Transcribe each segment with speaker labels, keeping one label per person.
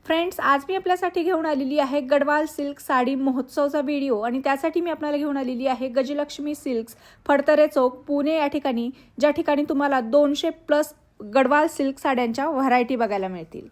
Speaker 1: Friends, आज मी आपल्यासाठी घेऊन आलेली आहे गडवाल सिल्क साडी महोत्सवचा व्हिडिओ आणि त्यासाठी मी आपल्याला घेऊन आलेली आहे गजलक्ष्मी सिल्क्स फडतरे चौक पुणे या ठिकाणी, ज्या ठिकाणी तुम्हाला 200+ गडवाल सिल्क साड्यांच्या व्हरायटी बघायला मिळतील.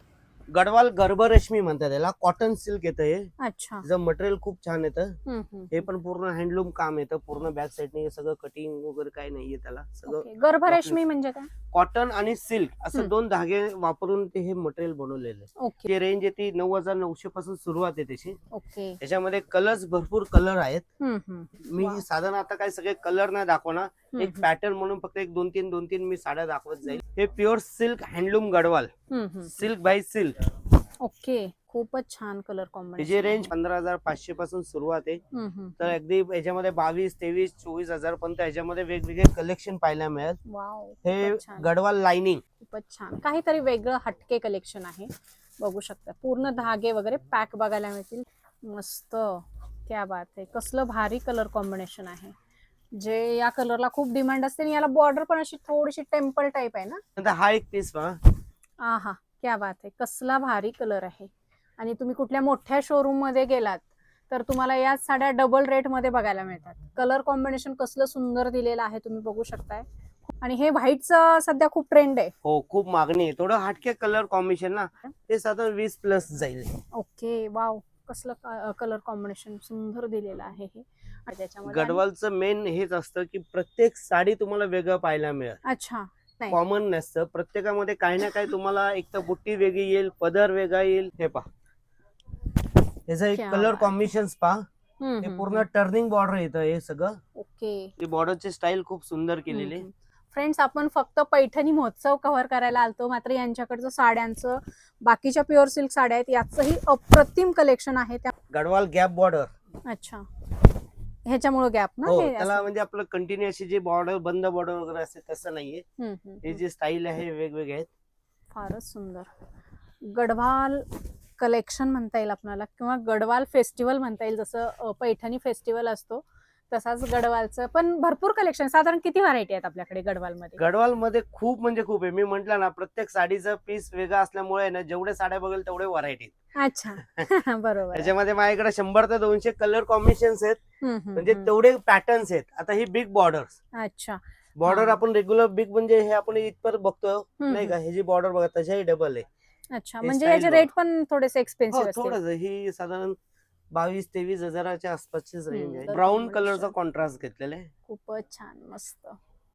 Speaker 2: गडवाल गर्भरेशमी म्हणतात त्याला. कॉटन सिल्क येतं हे.
Speaker 1: अच्छा.
Speaker 2: त्याचं मटेरियल खूप छान येतं.
Speaker 1: हम्म.
Speaker 2: हे पण पूर्ण हँडलूम काम येतं. पूर्ण बॅक साईडने सगळं कटिंग वगैरे काही नाहीये त्याला. सगळं
Speaker 1: गर्भरेशमी म्हणजे काय?
Speaker 2: कॉटन आणि सिल्क असं दोन धागे वापरून ते हे मटेरियल बनवलेलं आहे.
Speaker 1: ओके.
Speaker 2: जे रेंज येते 9,900 पासून सुरुवात आहे त्याची.
Speaker 1: ओके.
Speaker 2: त्याच्यामध्ये कलर्स भरपूर कलर आहेत. मी
Speaker 1: वा.
Speaker 2: साधारण आता काय सगळे कलर नाही दाखवणार. एक पॅटर्न म्हणून फक्त एक दोन तीन मी साड्या दाखवत जाईल. हे pure silk handloom Gadwal silk bye silk.
Speaker 1: Okay. खूपच छान कलर कॉम्बिनेशन.
Speaker 2: त्याची रेंज 15,500 पासून सुरुवात आहे. तर अगदी याच्यामध्ये 22, 23, 24,000 पर्यंत याच्यामध्ये वेगवेगळे कलेक्शन पाहायला मिळेल.
Speaker 1: वाव.
Speaker 2: हे गडवाल लाइनिंग
Speaker 1: खूपच छान, काहीतरी वेगळं हटके कलेक्शन आहे. बघू शकता पूर्ण धागे वगैरे पॅक बघायला मिळतील. मस्त, क्या बात आहे. कसलं भारी कलर कॉम्बिनेशन आहे. जे या कलरला खूप डिमांड असते आणि याला बॉर्डर पण अशी थोडीशी टेम्पल टाइप आहे ना.
Speaker 2: नंतर हा एक पीस पहा.
Speaker 1: आहा, क्या बात आहे. कसला भारी कलर आहे. आणि तुम्ही कुठल्या मोठ्या शोरूम मध्ये गेलात तर तुम्हाला या साड्या डबल रेट मध्ये बघायला मिळतात. कलर कॉम्बिनेशन कसलं सुंदर दिलेलं आहे, तुम्ही बघू शकताय. आणि हे व्हाईटचं सध्या खूप ट्रेंड आहे.
Speaker 2: हो, खूप मागणी आहे. थोडं हटके कलर कॉम्बिनेशन ना, ते साधारण 20+ जाईल.
Speaker 1: ओके. वाव, कसलं कलर कॉम्बिनेशन सुंदर दिलेलं आहे हे. आणि त्याच्यामध्ये
Speaker 2: गडवालचं मेन हेच असतं की प्रत्येक साडी तुम्हाला वेगळं पाहायला मिळेल.
Speaker 1: अच्छा.
Speaker 2: कॉमन नसतं. प्रत्येकामध्ये काही ना काही तुम्हाला एक तर बुट्टी वेगळी येईल, पदर वेगळा येईल. हे पहा, याचं एक कलर कॉम्बिनेशन पहा. हे पूर्ण टर्निंग बॉर्डर येतं हे सगळं.
Speaker 1: ओके.
Speaker 2: ती बॉर्डरची स्टाईल खूप सुंदर केलेली.
Speaker 1: फ्रेंड्स, आपण फक्त पैठणी महोत्सव कव्हर करायला आलतो, मात्र यांच्याकडचं साड्यांचं बाकीच्या प्युअर सिल्क साड्या आहेत याचंही अप्रतिम कलेक्शन आहे. त्या
Speaker 2: गडवाल गॅप बॉर्डर.
Speaker 1: अच्छा, ह्याच्यामुळे गॅप ना.
Speaker 2: हो, त्याला म्हणजे आपलं कंटिन्यू अशी जे बॉर्डर बंद बॉर्डर वगैरे असते तसं नाहीये. हे जे स्टाईल आहे वेगवेगळे आहेत.
Speaker 1: फारच सुंदर. गडवाल कलेक्शन म्हणता येईल आपल्याला, किंवा गडवाल फेस्टिवल म्हणता येईल. जसं पैठणी फेस्टिवल असतो तसाच गडवालचं पण भरपूर कलेक्शन. साधारण किती व्हरायटी आहेत आपल्याकडे गडवालमध्ये?
Speaker 2: गडवालमध्ये खूप म्हणजे खूप आहे. मी म्हंटल ना, प्रत्येक साडीचं पीस वेगळा असल्यामुळे ना, जेवढे साड्या बघेल तेवढे व्हरायटी.
Speaker 1: अच्छा. बरोबर.
Speaker 2: त्याच्यामध्ये माझ्याकडे 100 ते 200 कलर कॉम्बिनेशन्स आहेत. म्हणजे तेवढे पॅटर्न्स आहेत. आता ही बिग बॉर्डर.
Speaker 1: अच्छा.
Speaker 2: बॉर्डर आपण रेग्युलर बिग म्हणजे हे आपण इथपर्यंत बघतो नाही का, हे जी बॉर्डर बघा तशाही डबल आहे.
Speaker 1: अच्छा, म्हणजे याचे रेट पण थोडेसे एक्सपेन्सिव्ह असतील.
Speaker 2: थोडंसं. ही साधारण 22-23 हजाराच्या आसपासचीच रेंज आहे. ब्राऊन कलरचा कॉन्ट्रास्ट घेतलेला आहे.
Speaker 1: खूपच छान, मस्त.